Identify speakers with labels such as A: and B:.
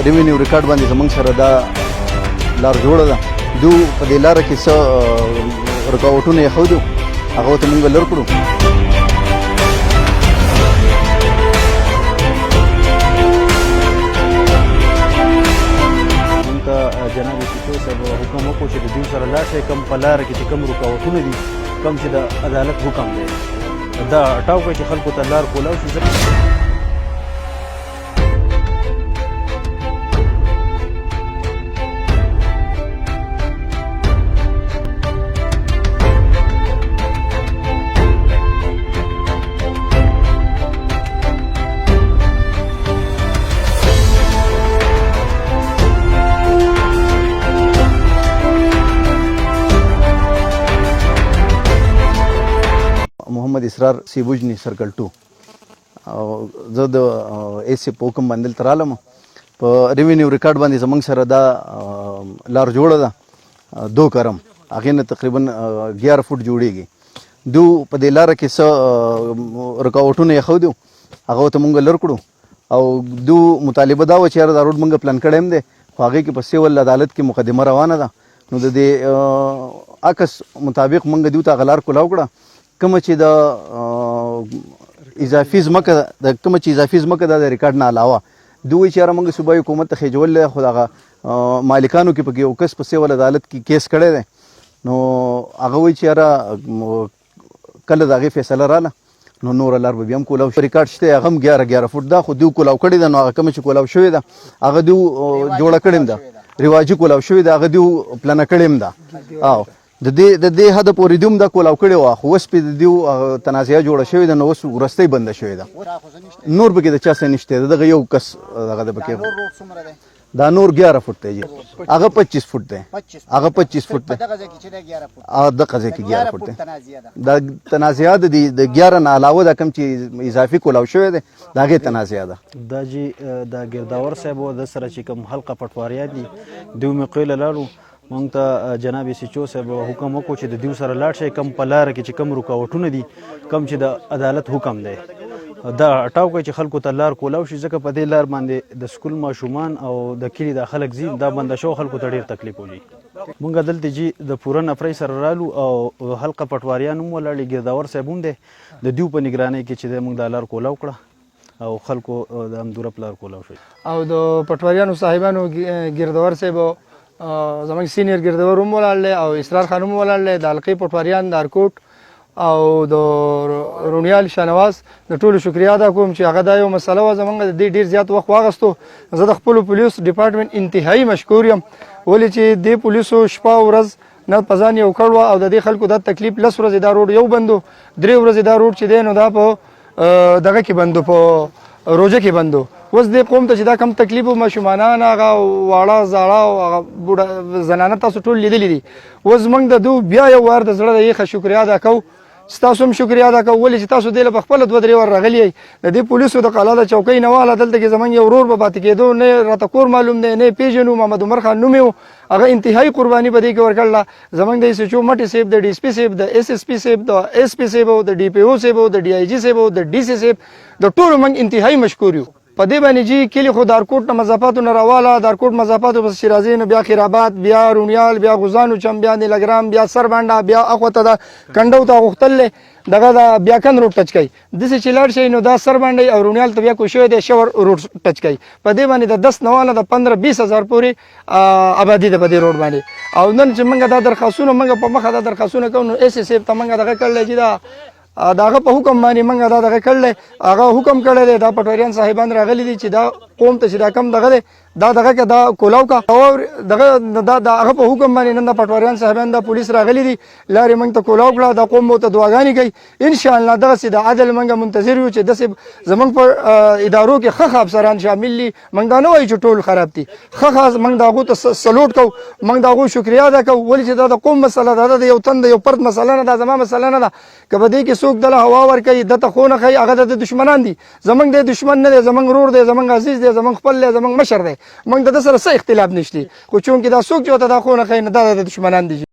A: ریوینیو ریکارډ باندې زموږ سره دا لار جوړه ده. دوی په دې لاره کې څه رکاوټونه ایښودي هغه ته موږ لر کړو. موږ ته جناب سیچو صاحب حکم وکړو چې د دوی سره لاړ شئ، کوم په لاره کې چې کوم رکاوټونه دي، کوم چې د عدالت حکم دی، دا هټاو کړئ چې خلکو ته لار کولاو شي. محمد اسرار سیبوجنی سرکل 2 او زه د ایسی په حکم باندې دلته رالم. په ریوینیو ریکارډ باندې زموږ سره دا لار جوړه ده 2 کرم، هغې نه تقریبا 11 فوټ جوړیږي. دوی په دې لاره کې څه رکاوټونه ایښودي هغه ته موږ لر کړو او دوی مطالبه دا وه چې یاره دا روډ موږ پلان کړی هم دی خو هغې کې په سیول عدالت کې مقدمه روانه ده. نو د دې عکس مطابق موږ دوی ته هغه لار کولاو کړه. کومه چې د اضافي ځمکه ده د ریکارډ نه علاوه دوی وایي چې یاره موږ صوبایي حکومت ته خېجول دی خو دغه مالکانو کې پکې یو کس په سیول عدالت کې کیس کړی دی. نو هغه وایي چې یاره کله د هغې فیصله راله نو نوره لار به بیا هم کولاو شي. ریکارډ شته هغه هم 11 فوټ ده خو دوی کولاو کړې ده. نو هغه کومه چې کولاو شوې ده هغه دوی جوړه کړې هم ده، رواجي کولاو شوې ده، هغه دوی پلانه کړې هم ده. او د دې حد پورې دوی هم دا کولاو کړې وه خو اوس پې د دوی تنازعه جوړه شوې ده. نو اوس وروستۍ بنده شوې ده، نور پکې د چا څه نشته. دغه یو کس دغه ده پکې دا نور 11 فوټ دی جی، هغه 25 فوټ دی، هغه 25 فوټ دی، دغه ځای کې 11 فوټ دی. دا تنازعه د 11 نه علاوه دا کوم چې اضافي کولاو شوی دی د هغې تنازعه ده.
B: دا جی دا ګرداور صاحب و د سره چې کوم حلقه پټواریان دي دوی موقع له لاړو. موږ ته جناب سیچو صاحب حکم وکړو چې د دوی سره لاړ شئ، کوم په لاره کې چې کوم رکاوټونه دي، کوم چې د عدالت حکم دی، دا هټاو کړئ چې خلکو ته لار کولاو شي. ځکه په دې لار باندې د سکول ماشومان او د کلي د خلک ځي، دا بنده شو خلکو ته ډېر تکلیف وږي. موږ دلته جي د پوره نفرۍ سره رالو او حلقه پټواریان هم ولاړې، ګرداور صاحب هم دی، د دوی په نګرانۍ کې چې دی موږ دا لار کولاو کړه او خلکو د همدوره په لار کولاو شي.
C: او د پټواریانو صاحبانو ګرداور صاحب زموږ سینیر ګرداور هم ولاړ دی او اسرار خان هم ولاړ دی، د حلقې پټواریان د ارکوټ او د رونیال شانواز د ټولو شکریه ادا کوم چې هغه دا یو مسله وه زموږ د دې ډېر زیات وخت واغستو. زه د خپلو پولیس ډپارټمنټ انتهایي مشکور یم ولې چې دې پولیسو شپه او ورځ نه په ځان یو کړ وه او د دې خلکو دا تکلیف 10 ورځې دا روډ یو بندو، 3 ورځې دا روډ چې دی نو دا په دغه کې بندو، په روژه کې بندو. اوس دې قوم ته چې دا کم تکلیف و ماشومانان هغه واړه زاړه او هغه بوډا زنانه تاسو ټول لیدلي دي. اوس موږ د دوی بیا یو وار د زړه د یخه شکریه ادا کوو، ستاسو هم شکریه ادا کوو ولې چې تاسو دې له پخپله 2-3 ور راغلي یئ. د دې پولیسو د قلعه د چوکۍ نه واله دلته کې زموږ یو ورور به پاتې کېدو، نه راته کور معلوم دی، نه یې پېژنو. محمد عمر خان نوم یې و، هغه انتهایي قرباني په دې کې ورکړله. زموږ د ایس ایچ او مټي صاحب، د ډي اس پي صاحب، د ایس ایس پي صاحب، د ایس پي صاحب، د ډي پي او صاحب، د ډي آی جي صاحب، د ډي سي صاحب، د ټولو موږ انتهایي مشکور یو. په دې باندې جی کلي خو دارکوټ نه مضافاتو نه راواله، دارکوټ مضافاتو پس شیرازي نه بیا خیرآباد، بیا رونیال، بیا غوزانو چم، بیا نیلګرام، بیا سربانډه، بیا اخوته د کنډو ته غوښتل دغه د بیا کن روډ ټچ کوي. داسې چې لاړ شئ نو دا سربانډی او رونیال ته بیا کوشش دی شور روډ ټچ کوي. په دې باندې د 10 نه واله د 15-20 هزار پورې آبادي ده په دې روډ باندې. او نن چې موږ دا درخواستونه موږ په مخه دا درخواستونه کوو نو ایس صاحب ته موږ دغه کړلی چې دا هغه په حکم باندې موږ دا دغه کړلی، هغه حکم کړی دی. دا پټواریان صاحبان راغلي دي چې دا قوم ته چې دا کم دغه دی دا دغه کې دا کولاو کا او دغه هغه په حکم باندې نن د پټواریان صاحبان د پولیس راغلي دي، لارې موږ ته کولاو کړه. دا قوم ته دعاګانې کوي ان شاء الله. دغسې د عدل موږ منتظر یو چې داسې زموږ په ادارو کې ښه افسران شامل دي. موږ دا نه وایو چې ټول خراب دي، ښه موږ د هغو ته سلوټ کوو، موږ د هغو شکریه ادا کوو ولې چې دا د قوم مسله ده، دا د یو تن د یو فرد مسله نه ده، زما مسله نه ده. که په دې کې څوک دله هوا ورکوي دته خو نه ښایي هغه د دشمنان دي، زموږ د دشمن نه دی، زموږ ورور دی، زموږ عزیز دی، زموږ خپل دی، زموږ مشر دی. موږ د ده سره څه اختلاف نشته، خو چونکې دا څوک چې ورته دا خو نه ښایي نه دا د دشمنان دي.